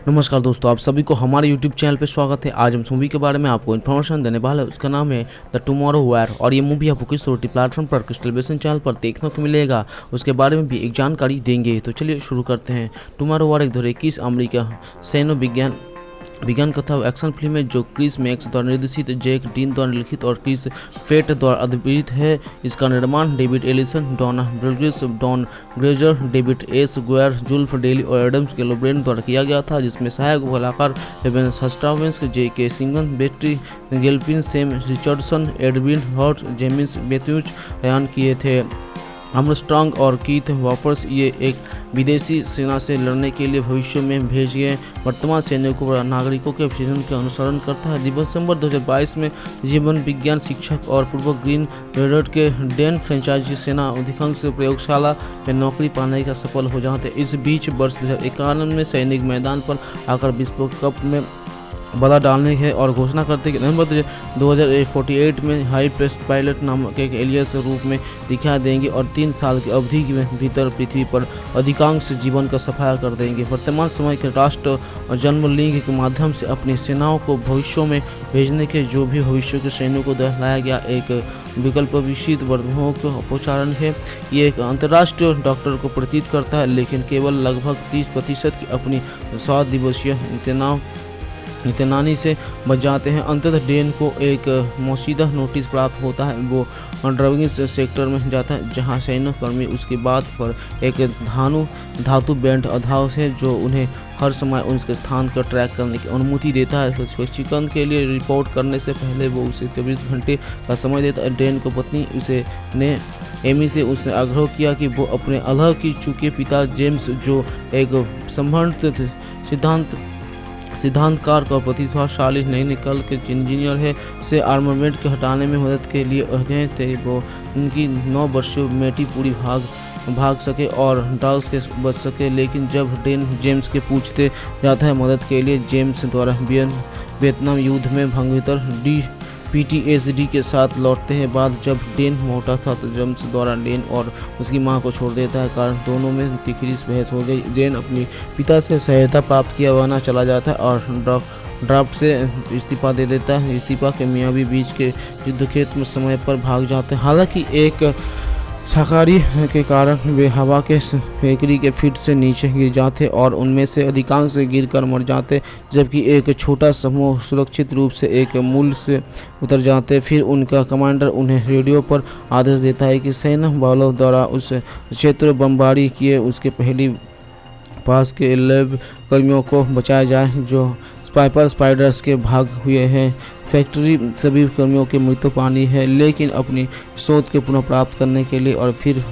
नमस्कार दोस्तों, आप सभी को हमारे YouTube चैनल पे स्वागत है। आज हम मूवी के बारे में आपको इन्फॉर्मेशन देने वाले हैं। उसका नाम है द टुमारो वार और ये मूवी आपको किस OTT प्लेटफॉर्म पर, किस टेलीविजन चैनल पर देखने को मिलेगा, उसके बारे में भी एक जानकारी देंगे। तो चलिए शुरू करते हैं। टुमारो वार एक 2021 अमेरिका सैन्य विज्ञान कथा एक्शन फिल्म है जो क्रिस मैक्स द्वारा निर्देशित, जैक डीन द्वारा लिखित और क्रिस फेट द्वारा अभिनीत है। इसका निर्माण David Ellison, Dana Briggs, Don Granger, David S Goyer, जुल्फ डेली और एडम्स गैलोब्रेन द्वारा किया गया था, जिसमें सहायक कलाकार एवेन हस्टावेंस, जे.के. सिंगन, बेट्टी गेल्फिन, सैम रिचर्डसन, एडविन हॉट, जेमिस बेथ्यूज बयान किए थे। आर्मस्ट्रांग और कीथ वॉफर्स ये एक विदेशी सेना से लड़ने के लिए भविष्य में भेज गए वर्तमान सैनिकों और नागरिकों के विजन का अनुसरण करता है। दिसंबर 2022 में जीवन विज्ञान शिक्षक और पूर्व ग्रीन रेडर के डेन फ्रेंचाइजी सेना अधिकांश प्रयोगशाला में नौकरी पाने का सफल हो जाते। इस बीच वर्ष 2051 में सैनिक मैदान पर आकर विश्व कप में बाधा डालने है और घोषणा करते कि नवंबर 2048 में हाई प्रेस पायलट नामक एक एलियस रूप में दिखाई देंगे और 3 साल की अवधि के भीतर पृथ्वी पर अधिकांश जीवन का सफाया कर देंगे। वर्तमान समय के राष्ट्र और जन्म लीग के माध्यम से अपनी सेनाओं को भविष्य में भेजने के जो भी भविष्य के सैनिकों को दोहराया गया एक विकल्प विकसित वर्धों का उपचारण है। ये एक अंतर्राष्ट्रीय डॉक्टर को प्रतीत करता है, लेकिन केवल लगभग 30% की अपनी 7 दिवसीय इतनानी से बच जाते हैं। अंततः डेन को एक मौसीदा नोटिस प्राप्त होता है। वो ड्राइविंग सेक्टर में जाता है जहां सैन्य कर्मी उसकी बात पर एक धातु बैंड आधार है जो उन्हें हर समय उनके स्थान पर ट्रैक करने की अनुमति देता है। स्वैच्छिकरण के लिए रिपोर्ट करने से पहले वो उसे 24 घंटे का समय देता है। डेन को पत्नी एमी से उसने आग्रह किया कि वो अपने अलग की चुके पिता जेम्स, जो एक संभ्रांत सिद्धांतकार का प्रतिभाशाली नई निकल के इंजीनियर है, से आर्मामेंट के हटाने में मदद के लिए गए थे। वो उनकी 9 वर्षीय बेटी पूरी भाग सके और डॉग्स के बच सके, लेकिन जब डेन जेम्स के पूछते जाता है मदद के लिए, जेम्स द्वारा वियतनाम युद्ध में भंगेतर PTSD के साथ लौटते हैं। बाद जब डेन मोटा था तो जेम्स द्वारा डेन और उसकी मां को छोड़ देता है, कारण दोनों में तीखी बहस हो गई। डेन अपने पिता से सहायता प्राप्त किया बना चला जाता है और ड्राफ्ट से इस्तीफा दे देता है। इस्तीफा के मियावी बीच के युद्धक्षेत्र में समय पर भाग जाते हैं। हालांकि एक शाकाहारी के कारण वे हवा के फेकरी के फीट से नीचे गिर जाते और उनमें से अधिकांश गिरकर मर जाते, जबकि एक छोटा समूह सुरक्षित रूप से एक मूल से उतर जाते। फिर उनका कमांडर उन्हें रेडियो पर आदेश देता है कि सैन्य बलों द्वारा उस क्षेत्र बमबारी किए उसके पहली पास के लैब कर्मियों को बचाया जाए जो स्पाइडर्स के भाग हुए हैं। फैक्ट्री सभी कर्मियों की मृत्यु पानी है, लेकिन अपनी शोध के पुनः प्राप्त करने के लिए और फिर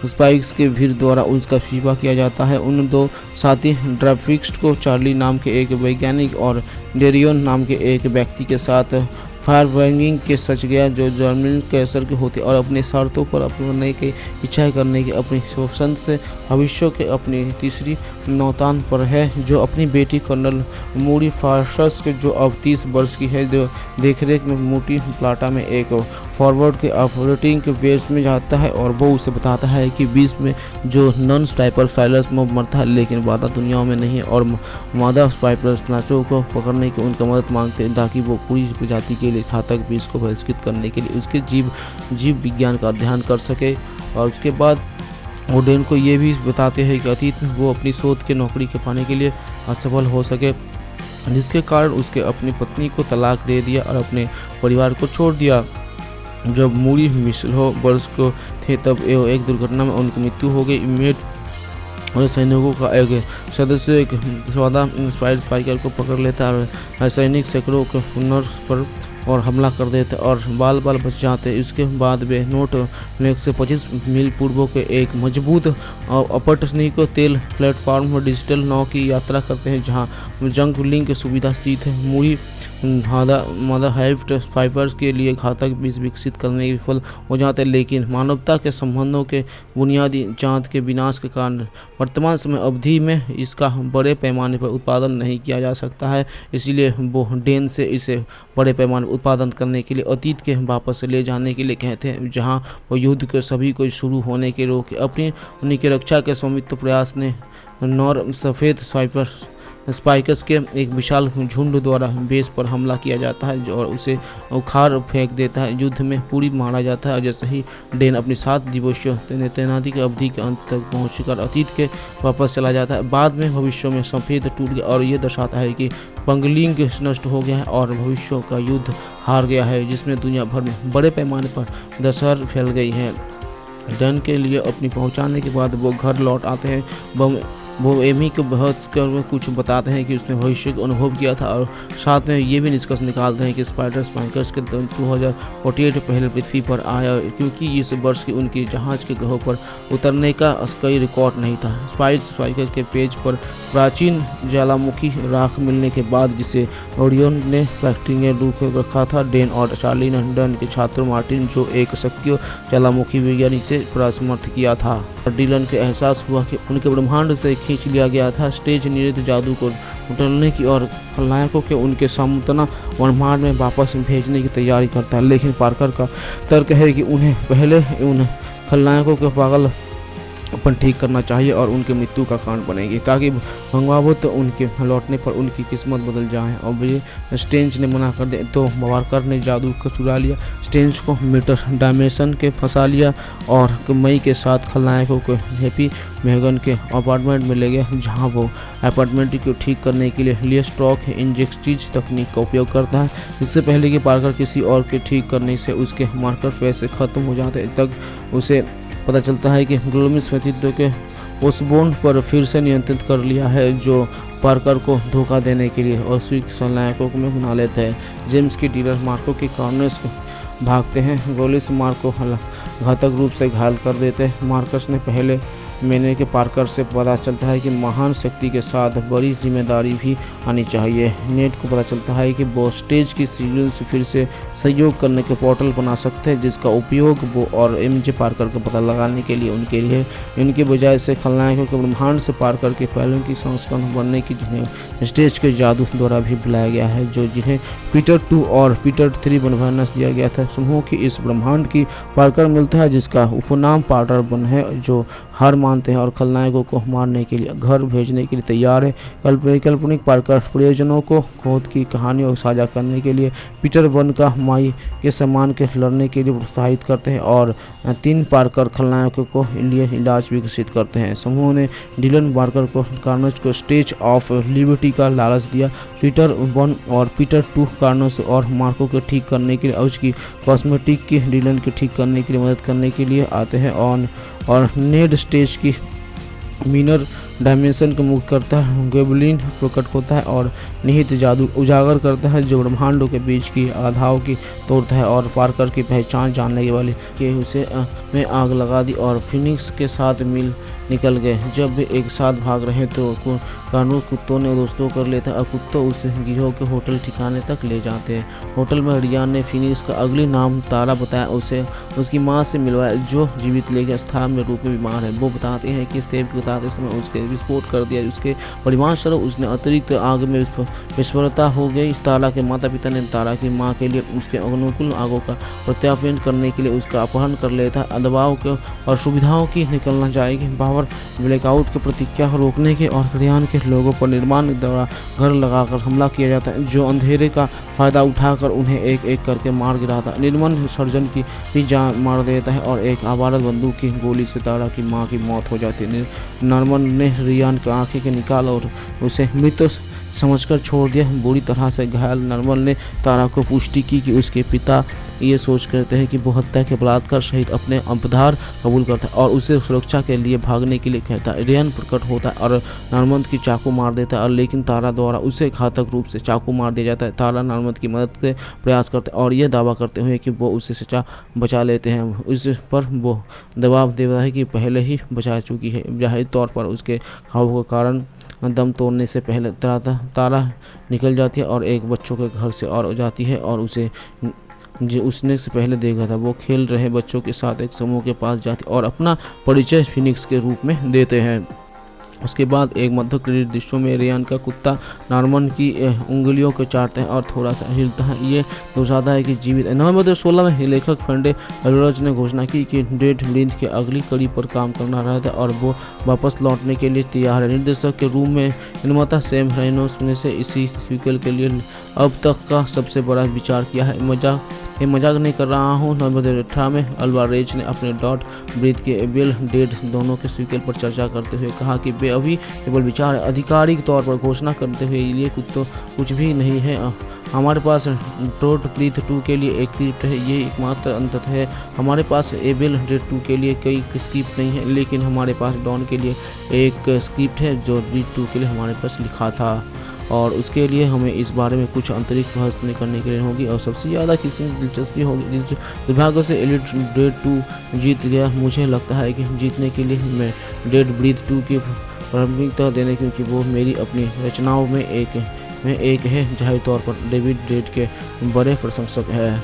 स्पाइक्स के भीड़ द्वारा उसका पीछा किया जाता है। उन 2 साथी ड्राफ्टिक्स को चार्ली नाम के एक वैज्ञानिक और डेरियन नाम के एक व्यक्ति के साथ फायर बैंगिंग के सच गया जो जर्मनी कैसर के होते और अपने शर्तों पर अपनाने की इच्छा करने की अपनी शोषण से भविष्य के अपनी तीसरी नौतान पर है, जो अपनी बेटी कर्नल मूडी फार्सस के जो अब 30 वर्ष की है, जो देखरेख में मोटी प्लाटा में एक फॉरवर्ड के ऑपरेटिंग के बेस में जाता है और वो उसे बताता है कि 20 में जो नॉन स्नाइपर फाइलर्स में मरता है, लेकिन वादा दुनिया में नहीं है और मादा स्नाइपर स्नाचों को पकड़ने की उनका मदद मांगते हैं ताकि वो पूरी प्रजाति के लिए घातक विष को बहिष्कृत करने के लिए उसके जीव विज्ञान का अध्ययन कर सके। और उसके बाद वो डेन को ये भी बताते हैं कि अतीत में वो अपनी शोध के नौकरी के पाने के लिए असफल हो सके, जिसके कारण उसके अपनी पत्नी को तलाक दे दिया और अपने परिवार को छोड़ दिया। जब मूडी मिसलो वर्ष को थे तब एक दुर्घटना में उनकी मृत्यु हो गई। इमीडिएट और सैनिकों का एक सदस्य एक स्वादा स्पाइकर को पकड़ लेता है और सैनिक सैकड़ों के हुनर पर और हमला कर देते और बाल बच जाते। इसके बाद वे नोट लेक से 25 मील पूर्व के एक मजबूत अपतनिक तेल प्लेटफॉर्म पर डिजिटल नाव की यात्रा करते हैं जहां जंग लिंक सुविधा स्थित है। मूडी मादा हाइफ्ट फाइबर्स के लिए घातक विष विकसित करने के विफल हो जाते हैं, लेकिन मानवता के संबंधों के बुनियादी जांच के विनाश के कारण वर्तमान समय अवधि में इसका बड़े पैमाने पर उत्पादन नहीं किया जा सकता है। इसलिए वो डेन से इसे बड़े पैमाने पर उत्पादन करने के लिए अतीत के वापस ले जाने के लिए कहते हैं, जहां वो युद्ध के सभी को शुरू होने के रोके अपनी उन्हीं की रक्षा के स्वामित्व प्रयास ने नॉर सफ़ेद स्पाइकर्स के एक विशाल झुंड द्वारा बेस पर हमला किया जाता है और उसे उखाड़ फेंक देता है। युद्ध में पूरी मारा जाता है। जैसे ही डेन अपनी 7 दिवसीय तैनाती की अवधि के अंत तक पहुंचकर अतीत के वापस चला जाता है। बाद में भविष्य में सफ़ेद टूट गया और ये दर्शाता है कि पंगलिंग नष्ट हो गया है और भविष्य का युद्ध हार गया है, जिसमें दुनिया भर में बड़े पैमाने पर दशहर फैल गई है। डन के लिए अपनी पहुंचाने के बाद वो घर लौट आते हैं। वो एमी को बहुत कुछ बताते हैं कि उसने भविष्य को अनुभव किया था और साथ में ये भी निष्कर्ष निकालते हैं कि स्पाइकर्स के 2048 पहले पृथ्वी पर आया, क्योंकि इस वर्ष की उनकी जहाज के ग्रहों पर उतरने का कोई रिकॉर्ड नहीं था। स्पाइकर्स के पेज पर प्राचीन ज्वालामुखी राख मिलने के बाद, जिसे ओरियन ने फैक्ट्री में डूब रखा था, डेन और चार्ली ने डन के छात्र मार्टिन, जो एक सक्रिय ज्वालामुखी वैज्ञानिक से परामर्श किया था। डिलन के एहसास हुआ कि उनके ब्रह्मांड से खींच लिया गया था। स्टेज निर्मित जादू को उठलने की और खलनायकों के उनके सामंतना ब्रह्मांड में वापस भेजने की तैयारी करता है, लेकिन पार्कर का तर्क है कि उन्हें पहले उन खलनायकों के पागल अपन ठीक करना चाहिए और उनके मृत्यु का कारण बनेगी, ताकि भंगावत उनके लौटने पर उनकी किस्मत बदल जाए। और ये स्ट्रेंज ने मना कर दे तो पार्कर ने जादू को चुरा लिया, स्ट्रेंज को मीटर डायमेंशन के फंसा लिया और मई के साथ खलनायकों को हैप्पी मेगन के अपार्टमेंट में ले गया, जहां वो अपार्टमेंट को ठीक करने के लिए लियस्ट्रॉक इंजेक्टिव तकनीक का उपयोग करता है। इससे पहले कि पार्कर किसी और के ठीक करने से उसके मार्कर फेस से ख़त्म हो जाते तक उसे पता चलता है कि ग्लोमिस व्यक्तित्व के ओसबोर्न पर फिर से नियंत्रित कर लिया है, जो पार्कर को धोखा देने के लिए अश्विक खलनायकों में बना लेते हैं। जेम्स के डीलर मार्को के कॉर्नर्स भागते हैं। गोलिस मार्को घातक रूप से घायल कर देते हैं। मार्कस ने पहले महीने के पार्कर से पता चलता है कि महान शक्ति के साथ बड़ी जिम्मेदारी भी आनी चाहिए। नेट को पता चलता है कि वो स्टेज की सीरियल से फिर से सहयोग करने के पोर्टल बना सकते हैं, जिसका उपयोग वो और एमजे पार्कर का पता लगाने के लिए उनके लिए इनके बजाय से खलनायकों के ब्रह्मांड से पार्कर के पहलों की संस्करण बनने की, जिन्हें स्टेज के जादू द्वारा भी बुलाया गया है, जो जिन्हें पीटर 2 और पीटर 3 बनवाना दिया गया था। समूह की इस ब्रह्मांड की पार्कर मिलता है, जिसका उपनाम पार्टर बन है, जो हार मानते हैं और खलनायकों को मारने के लिए घर भेजने के लिए तैयार है। काल्पनिक पार्कर परियोजनाओं को खोद की कहानियों को साझा करने के लिए पीटर 1 का माई के सम्मान के लड़ने के लिए प्रोत्साहित करते हैं और 3 पार्कर खलनायकों को लिए इलाज विकसित करते हैं। समूह ने डिलन पार्कर को कार्नज को स्टेज ऑफ लिबर्टी का लालच दिया। पीटर 1 और पीटर 2 कार्नज और मार्को को ठीक करने के लिए उसकी कॉस्मेटिक की डिलन को ठीक करने के लिए मदद करने के लिए आते हैं और नेड स्टेज की मीनर डायमेंशन को मुक्त करता है। गोबलिन प्रकट होता है और निहित जादू उजागर करता है, जो ब्रह्मांडों के बीच की आधाओं की तोड़ता है और पार्कर की पहचान जानने के वाले के उसे में आग लगा दी और फिनिक्स के साथ मिल निकल गए। जब वे एक साथ भाग रहे तो कानून कुत्तों ने दोस्तों कर लेता और कुत्तों उसे गिरोह के होटल ठिकाने तक ले जाते हैं। होटल में रियान ने फिनिक्स का अगली नाम तारा बताया, उसे उसकी मां से मिलवाया, जो जीवित लेके स्थान में रूप में बीमार है। वो बताते हैं कि सेब बताते समय उसके विस्फोट कर दिया, उसके परिणामस्वरूप उसने अतिरिक्त आग में विस्फोटता हो गई। तारा के माता पिता ने तारा की माँ के लिए उसके अनुकूल आगों का प्रत्यावर्तन करने के लिए उसका अपहरण कर लेता। दबाव के और सुविधाओं की निकलना जाएगी। पावर ब्लैकआउट की प्रतिक्रिया रोकने के और रियान के लोगों पर निर्माण द्वारा घर लगाकर हमला किया जाता है, जो अंधेरे का फायदा उठाकर उन्हें एक एक करके मार गिराता। निर्मल सर्जन की भी जान मार देता है और एक आवारत बंदूक की गोली से तारा की मां की मौत हो जाती है। नॉर्मन ने रियान की आंखें के निकाल और उसे मृत समझकर छोड़ दिया। बुरी तरह से घायल नॉर्मन ने तारा को पुष्टि की कि उसके पिता ये सोच करते हैं कि वो हत्या के बलात्कार सहित अपने अपराध कबूल करता है और उसे सुरक्षा के लिए भागने के लिए कहता है। रियान प्रकट होता है और नॉर्मन की चाकू मार देता है और लेकिन तारा द्वारा उसे घातक रूप से चाकू मार दिया जाता है। तारा नॉर्मन की मदद के प्रयास करते हैं और यह दावा करते हुए कि वो उसे सच्चा बचा लेते हैं। उस पर वो दबाव देता है कि पहले ही बचा चुकी है। जाहिर तौर पर उसके घावों के कारण दम तोड़ने से पहले तारा निकल जाती है और एक बच्चों के घर से और जाती है और उसे जो उसने से पहले देखा था वो खेल रहे बच्चों के साथ एक समूह के पास जाती और अपना परिचय फिनिक्स के रूप में देते हैं। उसके बाद एक मध्य क्रेडिट दृश्यों में रेयान का कुत्ता नॉर्मन की उंगलियों को चाटता है और थोड़ा सा हिलता है। ये दर्शाता है कि जीवित। नवंबर 2016 में लेखक फंडे अल्वरेज ने घोषणा की कि डेड ब्रीथ की अगली कड़ी पर काम करना रहता है और वो वापस लौटने के लिए तैयार है। निर्देशक के रूप में निर्माता सैम रेनोल्ड्स ने से इसी सीक्वल के लिए अब तक का सबसे बड़ा विचार किया है। मजाक नहीं कर रहा हूँ। नवंबर 2018 में अल्वारेज ने अपने डॉट ब्रीथ के एविल डेड दोनों के सीक्वल पर चर्चा करते हुए कहा कि वे अभी केवल विचार आधिकारिक तौर पर घोषणा करते हुए ये कुछ भी नहीं है। हमारे पास डॉट ब्रीथ 2 के लिए एक स्क्रिप्ट है, ये एकमात्र अंतर है। हमारे पास एविल डेड 2 के लिए कई स्क्रिप्ट नहीं है, लेकिन हमारे पास डॉन के लिए एक स्क्रिप्ट है जो ब्रीथ 2 के लिए हमारे पास लिखा था और उसके लिए हमें इस बारे में कुछ आंतरिक बहस करने के लिए होगी। और सबसे ज़्यादा किसी में दिलचस्पी होगी दुर्भाग्य से एलिट डेड 2 जीत गया। मुझे लगता है कि जीतने के लिए मैं डेड ब्रीथ 2 की प्राथमिकता देने, क्योंकि वो मेरी अपनी रचनाओं में एक है। जाहिर तौर पर डेविड डेड के बड़े प्रशंसक हैं।